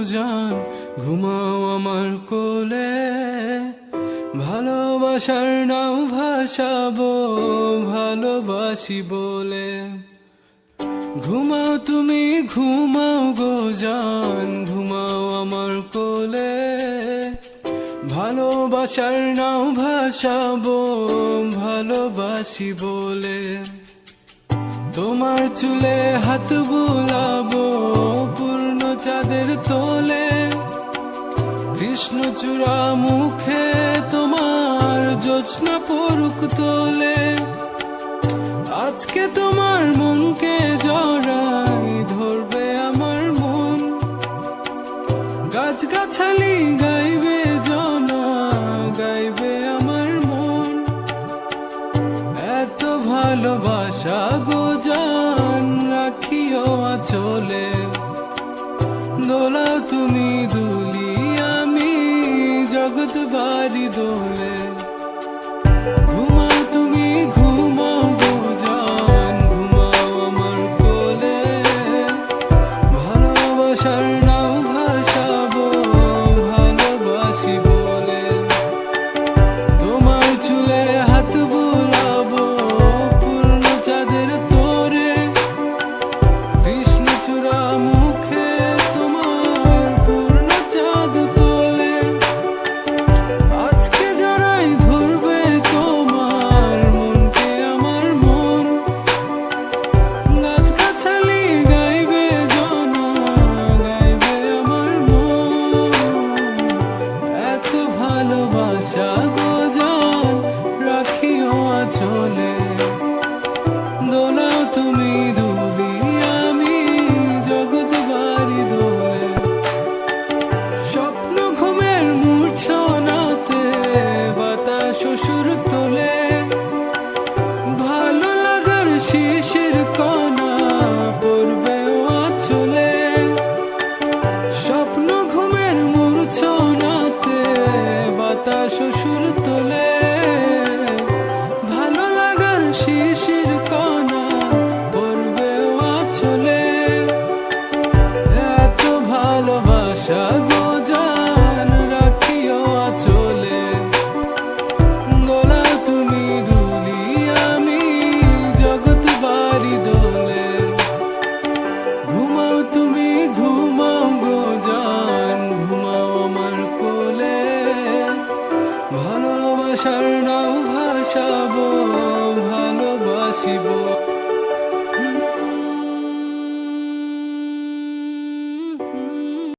জান, ঘুমাও আমার কোলে। ভালোবাসার নাও ভাসাবো ভালোবাসি বলে। ঘুমাও তুমি ঘুমাও গো জান, ঘুমাও আমার কোলে। ভালোবাসার নাও ভাসাবো ভালোবাসি বলে। তোমার চুলে হাত বুলাবো পূর্ণ চাঁদের তোলে। কৃষ্ণচূড়া মুখে তোমার জ্যোৎস্না পড়ুক তোলে। আজকে তোমার মনকে জড়াই ধরবে আমার মন। গাছগাছালি গাইবে জনা, গাইবে আমার মন। এত ভালোবাসা গো জান, রাখিও আঁচলে। দোলাও তুমি দুলি, আমি জগৎ বাড়ি দোল।